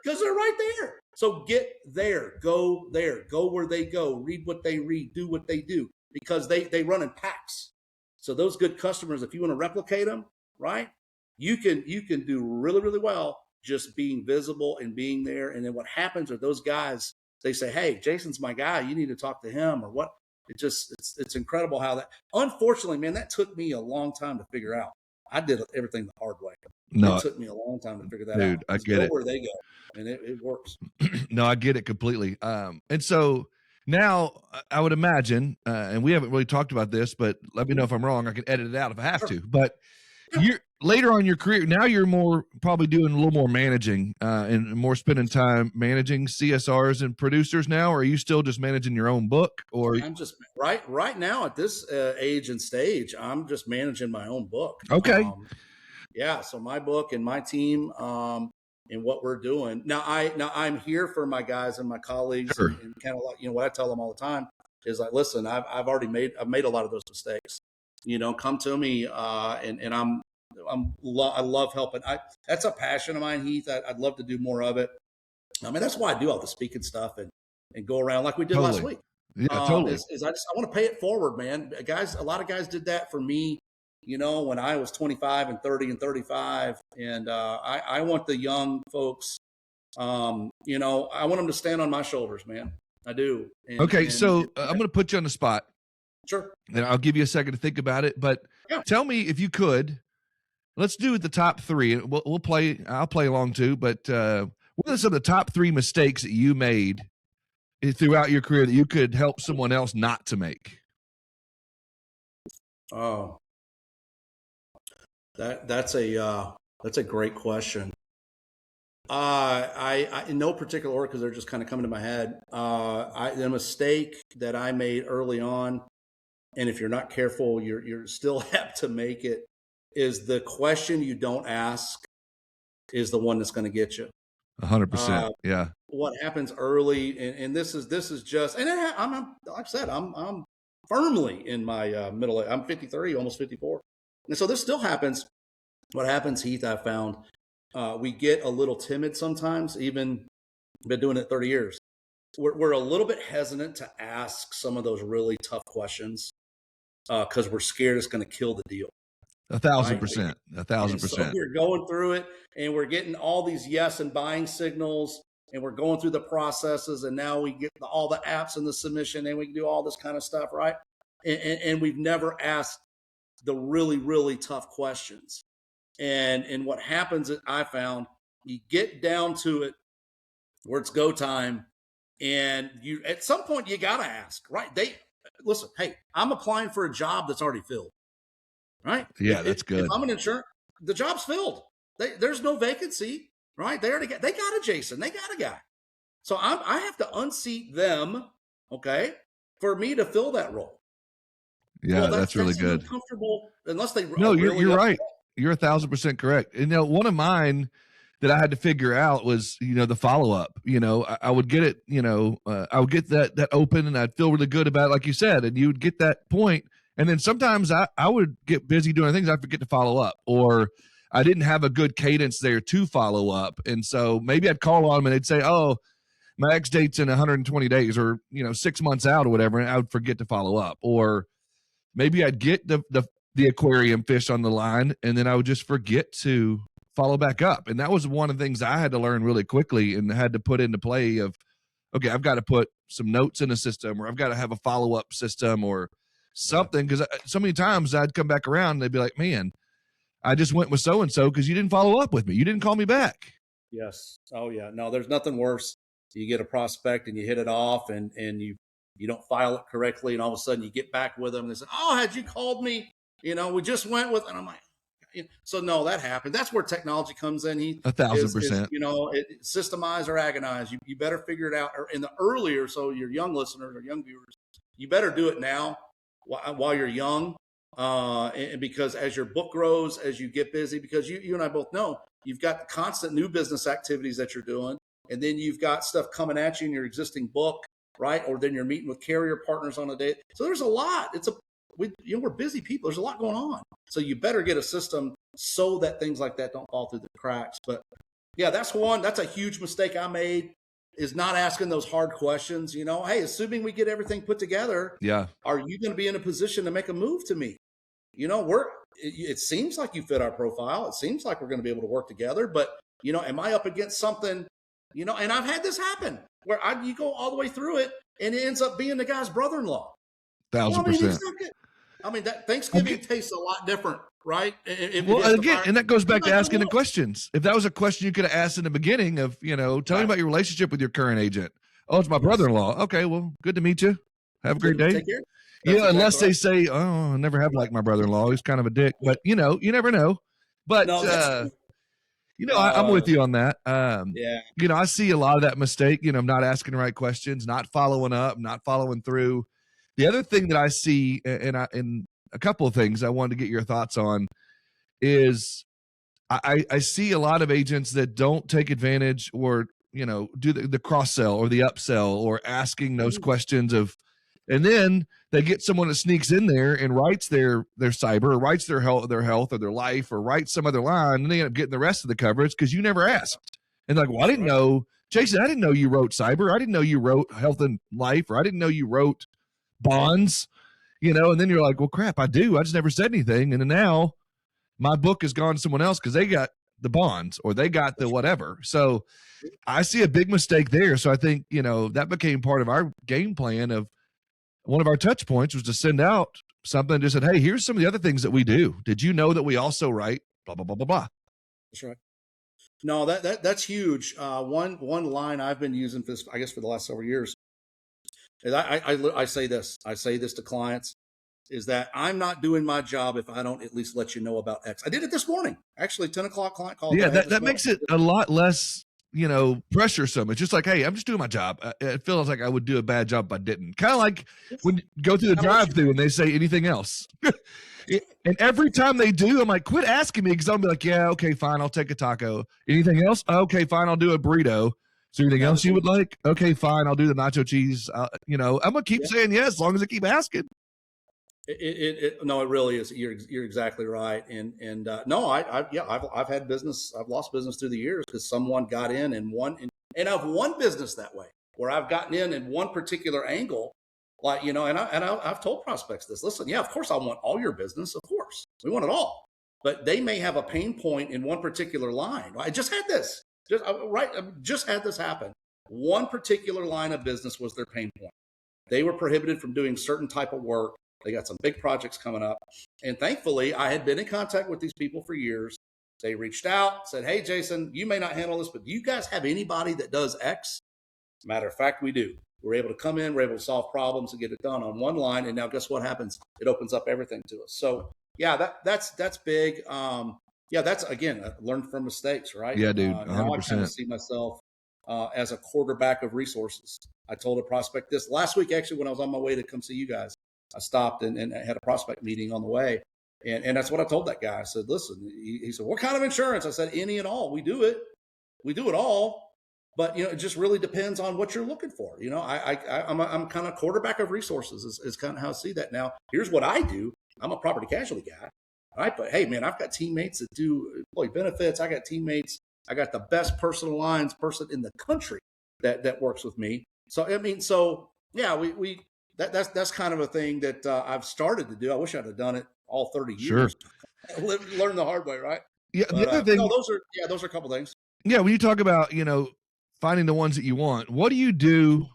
because they're right there. So get there. Go where they go. Read what they read. Do what they do, because they run in packs. So those good customers, if you want to replicate them, right, you can do really, really well just being visible and being there. And then what happens are those guys, they say, hey, Jason's my guy. You need to talk to him or what. It's incredible how that, unfortunately, man, that took me a long time to figure out. I did everything the hard way. No, it took me a long time to figure that out. Dude, I get it. Where they go, and it works. No, I get it completely. And so now I would imagine, and we haven't really talked about this, but let me know if I'm wrong. I can edit it out if I have to. But you're later on in your career, now you're more probably doing a little more managing and more spending time managing CSRs and producers now. Or are you still just managing your own book? Or I'm just right now at this age and stage, I'm just managing my own book. Okay. Yeah. So my book and my team and what we're doing now. I'm here for my guys and my colleagues, Sure. and kind of like, what I tell them all the time is like, listen, I've made a lot of those mistakes. Come to me, and I love helping. That's a passion of mine, Heath. I'd love to do more of it. I mean, that's why I do all the speaking stuff and go around like we did last week. Yeah, totally. I want to pay it forward, man. A lot of guys did that for me, when I was 25 and 30 and 35. And I want the young folks, I want them to stand on my shoulders, man. I do. I'm going to put you on the spot. Sure. And I'll give you a second to think about it. But Tell me, if you could, let's do the top three. We'll play. I'll play along too. But what are some of the top three mistakes that you made throughout your career that you could help someone else not to make? Oh, that's a great question. I in no particular order, because they're just kind of coming to my head. The mistake that I made early on, and if you're not careful, you're still apt to make it, is the question you don't ask is the one that's going to get you. 100%. Yeah. What happens early, and this is just, and I'm like I said, I'm firmly in my middle. I'm 53, almost 54, and so this still happens. What happens, Heath? I found we get a little timid sometimes. Even been doing it 30 years. We're a little bit hesitant to ask some of those really tough questions because we're scared it's going to kill the deal. 1,000%. 1,000%. So we're going through it, and we're getting all these yes and buying signals, and we're going through the processes, and now we get all the apps and the submission, and we can do all this kind of stuff, right? And we've never asked the really, really tough questions. And what happens is, I found, you get down to it where it's go time, and you at some point you gotta ask, right? Listen, hey, I'm applying for a job that's already filled. Right? Yeah, that's good. If I'm an insurance, the job's filled. There's no vacancy, right? They got a Jason. They got a guy. So I have to unseat them, okay, for me to fill that role. Yeah, that's really good. Uncomfortable unless they. No, you're right. You're 1,000% correct. And one of mine that I had to figure out was, the follow-up. I would get it, I would get that open, and I'd feel really good about it, like you said, and you would get that point. And then sometimes I would get busy doing things, I forget to follow up, or I didn't have a good cadence there to follow up. And so maybe I'd call on them and they'd say, oh, my ex date's in 120 days or, 6 months out or whatever, and I would forget to follow up. Or maybe I'd get the aquarium fish on the line and then I would just forget to follow back up. And that was one of the things I had to learn really quickly and had to put into play of, okay, I've got to put some notes in a system, or I've got to have a follow-up system or something. Because so many times I'd come back around and they'd be like, man, I just went with so-and-so because you didn't follow up with me. You didn't call me back. Yes. Oh yeah. No, there's nothing worse. You get a prospect and you hit it off and you don't file it correctly. And all of a sudden you get back with them and they say, oh, had you called me? We just went with, and I'm like, so no, that happened. That's where technology comes in. 1,000%. Systemize or agonize. You better figure it out in the earlier. So your young listeners or young viewers, you better do it now while you're young. And because as your book grows, as you get busy, because you and I both know you've got constant new business activities that you're doing. And then you've got stuff coming at you in your existing book, right? Or then you're meeting with carrier partners on a day. So there's a lot. We're busy people. There's a lot going on. So you better get a system so that things like that don't fall through the cracks. But yeah, that's a huge mistake I made, is not asking those hard questions. Hey, assuming we get everything put together, are you going to be in a position to make a move to me? It seems like you fit our profile. It seems like we're going to be able to work together, but am I up against something, and I've had this happen where you go all the way through it and it ends up being the guy's brother-in-law. 1,000%. That Thanksgiving tastes a lot different, right? And that goes back to asking the questions. If that was a question you could have asked in the beginning of, tell me about your relationship with your current agent. Oh, it's my brother-in-law. Okay, well, good to meet you. Have a great day. Take care. Unless they say, oh, I never have liked my brother-in-law. He's kind of a dick. But, you never know. But, I'm with you on that. I see a lot of that mistake, not asking the right questions, not following up, not following through. The other thing that I see, and a couple of things I wanted to get your thoughts on, is I see a lot of agents that don't take advantage or, do the cross-sell or the upsell or asking those questions and then they get someone that sneaks in there and writes their cyber or writes their health or their life or writes some other line, and they end up getting the rest of the coverage because you never asked. And like, well, I didn't know, Jason, I didn't know you wrote cyber. I didn't know you wrote health and life, or I didn't know you wrote bonds, and then you're like, well, crap, I do. I just never said anything. And then now my book has gone to someone else because they got the bonds or they got the whatever. So I see a big mistake there. So I think, that became part of our game plan of one of our touch points was to send out something that just said, hey, here's some of the other things that we do. Did you know that we also write blah, blah, blah, blah, blah? That's right. No, that's huge. One line I've been using for this, I guess, for the last several years, is I say this to clients, is that I'm not doing my job if I don't at least let you know about X. I did it this morning, actually. 10 o'clock client call. Yeah, that makes it a lot less, pressuresome. It's just like, hey, I'm just doing my job. It feels like I would do a bad job if I didn't. Kind of like when you go through the drive-thru and they say anything else. And every time they do, I'm like, quit asking me, because I'll be like, yeah, okay, fine, I'll take a taco. Anything else? Okay, fine, I'll do a burrito. Is there anything else you would like? Okay, fine, I'll do the nacho cheese. I'm gonna keep saying yes as long as I keep asking. No, it really is. You're exactly right. And no, I've had business. I've lost business through the years because someone got in and I've won business that way, where I've gotten in one particular angle. Like, and I've told prospects this. Listen, yeah, of course I want all your business. Of course, we want it all. But they may have a pain point in one particular line. I just had this. Just had this happen. One particular line of business was their pain point. They were prohibited from doing certain type of work. They got some big projects coming up. And thankfully, I had been in contact with these people for years. They reached out, said, hey, Jason, you may not handle this, but do you guys have anybody that does X? Matter of fact, we do. We're able to come in, we're able to solve problems and get it done on one line. And now guess what happens? It opens up everything to us. So yeah, that's big. That's, again, learn from mistakes, right? Yeah, dude, 100%. Now I kind of see myself as a quarterback of resources. I told a prospect this last week, actually, when I was on my way to come see you guys. I stopped and had a prospect meeting on the way. And that's what I told that guy. I said, listen, he said, what kind of insurance? I said, any and all. We do it. We do it all. But, it just really depends on what you're looking for. I'm kind of quarterback of resources is kind of how I see that. Now, here's what I do. I'm a property casualty guy. But hey, man, I've got teammates that do employee benefits. I got teammates. I got the best personal lines person in the country that works with me. So I mean, yeah, that's kind of a thing that I've started to do. I wish I'd have done it all 30 Sure. years. Learn the hard way, right? Yeah. But The other thing, no, those are a couple things. yeah, when you talk about, finding the ones that you want, what do you do?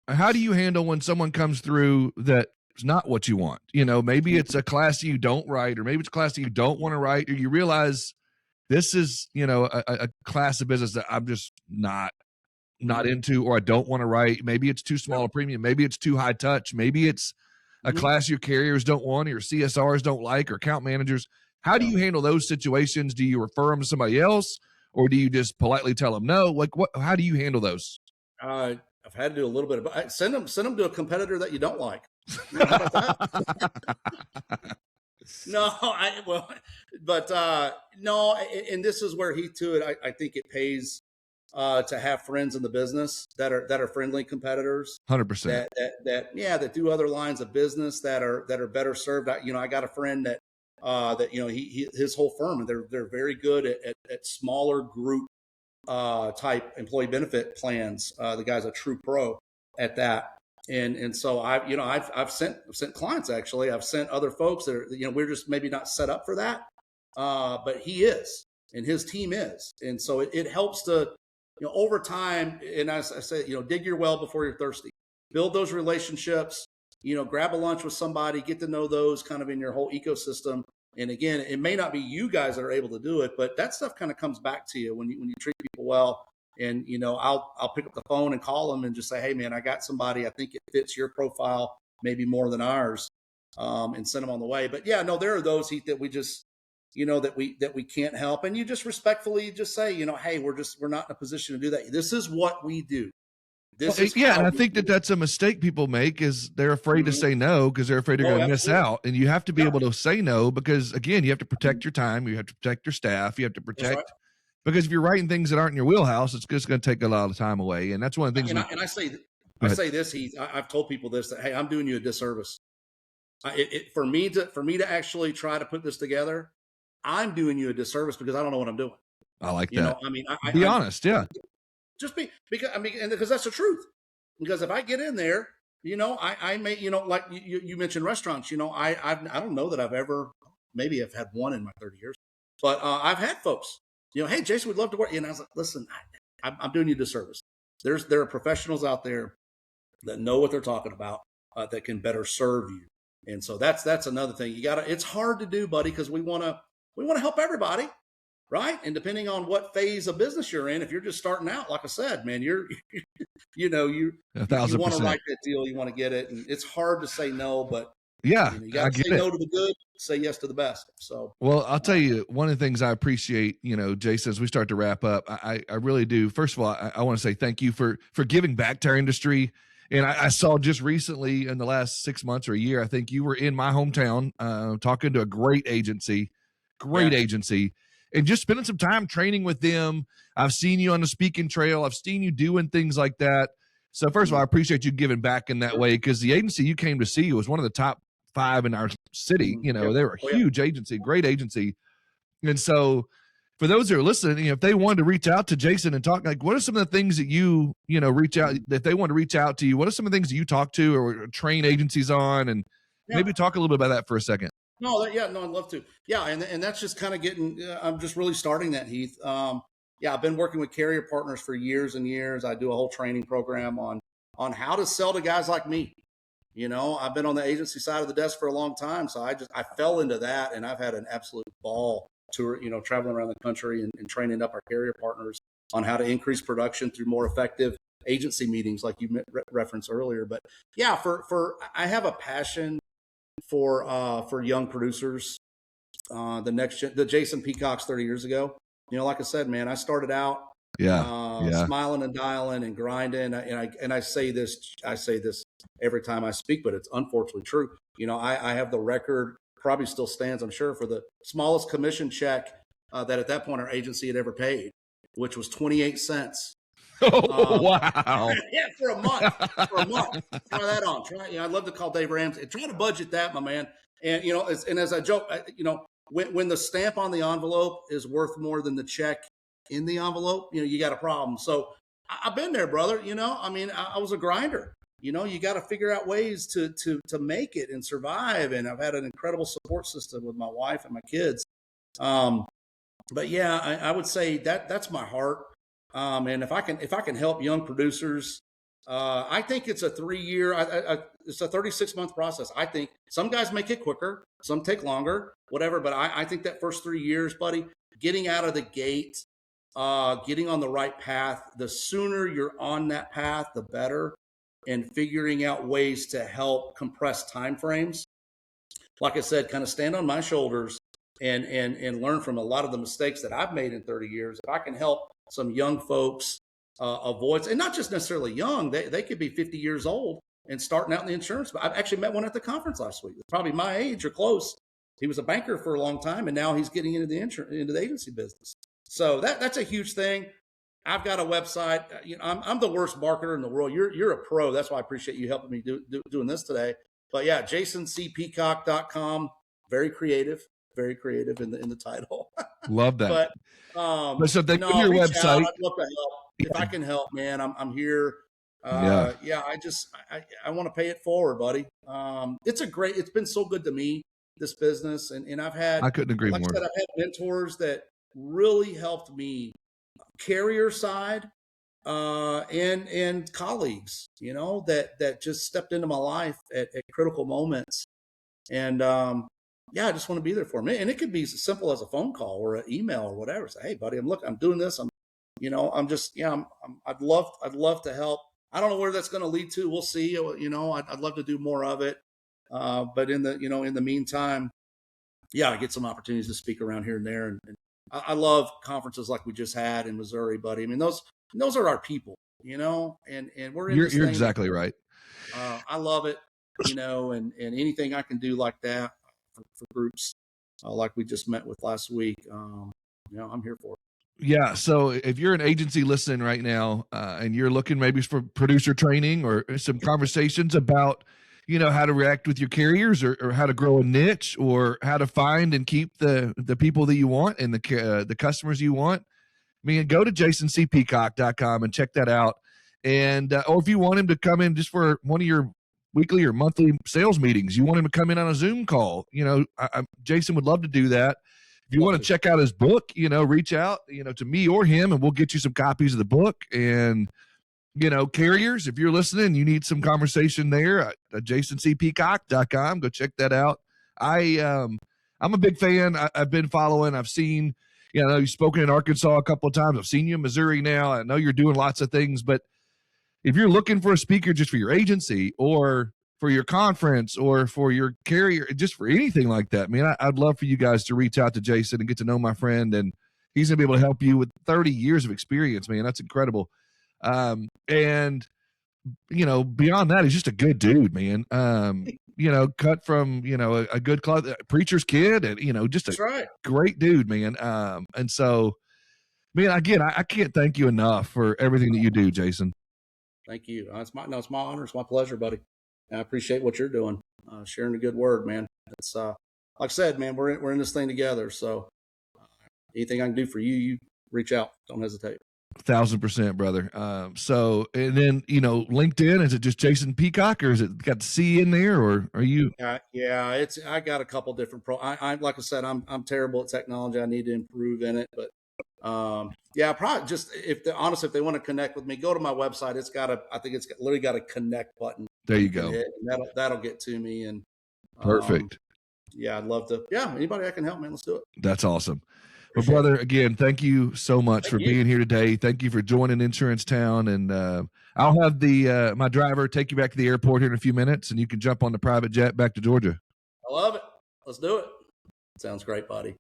How do you handle when someone comes through that's not what you want? Maybe it's a class you don't write, or maybe it's a class that you don't want to write, or you realize this is, a class of business that I'm just not into, or I don't want to write. Maybe it's too small a premium. Maybe it's too high touch. Maybe it's a class your carriers don't want, or your CSRs don't like, or account managers. How do you handle those situations? Do you refer them to somebody else, or do you just politely tell them no? Like, how do you handle those? I've had to do a little bit of send them to a competitor that you don't like. How about that? No, no, and this is where I think it pays to have friends in the business that are friendly competitors, 100%. that do other lines of business that are better served. I got a friend that his whole firm, and they're very good at smaller group type employee benefit plans. The guy's a true pro at that. And so I've sent clients, actually. I've sent other folks that are, we're just maybe not set up for that. But he is, and his team is. And so it helps to, over time, and as I say, dig your well before you're thirsty. Build those relationships, grab a lunch with somebody, get to know those kind of in your whole ecosystem. And again, it may not be you guys that are able to do it, but that stuff kind of comes back to you when you treat people well. And I'll pick up the phone and call them and just say, hey man, I got somebody, I think it fits your profile maybe more than ours, and send them on the way. But yeah, no, there are those, Heath, that we just that we can't help, and you just respectfully just say, hey, we're not in a position to do that. This is what we do. And I think that's a mistake people make, is they're afraid to say no because they're afraid they're going to miss out. And you have to be able to say no, because again, you have to protect your time, you have to protect your staff, you have to protect, because if you're writing things that aren't in your wheelhouse, it's just going to take a lot of time away. And that's one of the things. I say this, Heath. I've told people this, that hey, I'm doing you a disservice. For me to actually try to put this together, I'm doing you a disservice because I don't know what I'm doing. I like that. Be honest, yeah. Just because that's the truth. Because if I get in there, I may, like you mentioned restaurants, I don't know that I've ever, maybe I've had one in my 30 years, but I've had folks, hey, Jason, we'd love to work. And I was like, listen, I'm doing you a disservice. There are professionals out there that know what they're talking about, that can better serve you. And so that's another thing. It's hard to do, buddy, because we want to help everybody. Right. And depending on what phase of business you're in, if you're just starting out, like I said, man, you want to write that deal, you want to get it. And it's hard to say no, but yeah, you got to say no to the good, say yes to the best. So, well, I'll tell you, one of the things I appreciate, Jason, as we start to wrap up, I really do. First of all, I want to say thank you for giving back to our industry. And I saw just recently in the last 6 months or a year, I think you were in my hometown, talking to a great agency, and just spending some time training with them. I've seen you on the speaking trail. I've seen you doing things like that. So first of all, I appreciate you giving back in that way, because the agency you came to see was one of the top 5 in our city. They were a huge agency, great agency. And so for those that are listening, if they wanted to reach out to Jason and talk, like, what are some of the things that you reach out, if they want to reach out to you, what are some of the things that you talk to or train agencies on? And maybe talk a little bit about that for a second. No, I'd love to. Yeah, and that's just kind of getting. I'm just really starting that, Heath. I've been working with carrier partners for years and years. I do a whole training program on how to sell to guys like me. I've been on the agency side of the desk for a long time, so I fell into that, and I've had an absolute ball traveling around the country and training up our carrier partners on how to increase production through more effective agency meetings, like you referenced earlier. But yeah, I have a passion for young producers, the Jason Peacocks 30 years ago. Like I said, man, I started out smiling and dialing and grinding. And I say this every time I speak, but it's unfortunately true. I have the record, probably still stands, I'm sure, for the smallest commission check that at that point our agency had ever paid, which was 28 cents. Oh, wow. Yeah, for a month. Try that on. I'd love to call Dave Ramsey. Try to budget that, my man. And, as I joke, when the stamp on the envelope is worth more than the check in the envelope, you got a problem. So I've been there, brother. You know, I mean, I was a grinder. You know, you got to figure out ways to make it and survive. And I've had an incredible support system with my wife and my kids. But yeah, I would say that's my heart. And if I can help young producers, I think it's a 3-year, it's a 36-month process. I think some guys make it quicker, some take longer, whatever. But I think that first 3 years, buddy, getting out of the gate, getting on the right path, the sooner you're on that path, the better. And figuring out ways to help compress timeframes. Like I said, kind of stand on my shoulders and learn from a lot of the mistakes that I've made in 30 years. If I can help some young folks avoid, and not just necessarily young, they could be 50 years old and starting out in the insurance. But I've actually met one at the conference last week. Probably my age or close. He was a banker for a long time, and now he's getting into the agency business. So that's a huge thing. I've got a website. You know, I'm the worst marketer in the world. You're a pro. That's why I appreciate you helping me doing this today. But yeah, jasoncpeacock.com. Very creative in the title. Love that. But so they go to your website. I'd love to help. If I can help, man, I'm here. I want to pay it forward, buddy. It's been so good to me, this business, and I couldn't agree more. I said, I've had mentors that really helped me, carrier side, and colleagues, you know, that just stepped into my life at critical moments. And I just want to be there for them. And it could be as simple as a phone call or an email or whatever. Say, hey, buddy, I'm doing this. I'd love to help. I don't know where that's going to lead to. We'll see. You know, I'd love to do more of it. But in the meantime, I get some opportunities to speak around here and there. And I love conferences like we just had in Missouri, buddy. I mean, those are our people, you know, and we're in. You're exactly right. I love it, you know, and anything I can do like that for groups like we just met with last week, I'm here for it. Yeah. So if you're an agency listening right now and you're looking maybe for producer training or some conversations about, you know, how to react with your carriers or how to grow a niche or how to find and keep the people that you want and the customers you want, go to jasoncpeacock.com and check that out. And or if you want him to come in just for one of your weekly or monthly sales meetings, you want him to come in on a Zoom call, you know, Jason would love to do that. If you want to check out his book, you know, reach out, you know, to me or him, and we'll get you some copies of the book. And, you know, carriers, if you're listening, you need some conversation there at jasoncpeacock.com. Go check that out. I'm a big fan. I've been following. I've seen, you know, you've spoken in Arkansas a couple of times. I've seen you in Missouri now. I know you're doing lots of things, but if you're looking for a speaker just for your agency or for your conference or for your carrier, just for anything like that, man, I'd love for you guys to reach out to Jason and get to know my friend. And he's going to be able to help you with 30 years of experience, man. That's incredible. And, you know, beyond that, he's just a good dude, man. You know, cut from, you know, a good preacher's kid and, you know, just a great dude, man. And so, man, again, I can't thank you enough for everything that you do, Jason. Thank you. It's my honor. It's my pleasure, buddy. I appreciate what you're doing, sharing the good word, man. It's like I said, man, we're in this thing together. So anything I can do for you, you reach out. Don't hesitate. 1,000%, brother. So, and then, you know, LinkedIn, is it just Jason Peacock or is it got the C in there or are you? Yeah, I got a couple different I like I said, I'm terrible at technology. I need to improve in it, but probably just if they want to connect with me, go to my website. I think it's literally got a connect button. There you go. That'll get to me. And perfect. I'd love to. Yeah. Anybody I can help, man. Let's do it. That's awesome. Well, brother, again, thank you so much for being here today. Thank you for joining Insurance Town. And I'll have my driver take you back to the airport here in a few minutes and you can jump on the private jet back to Georgia. I love it. Let's do it. Sounds great, buddy.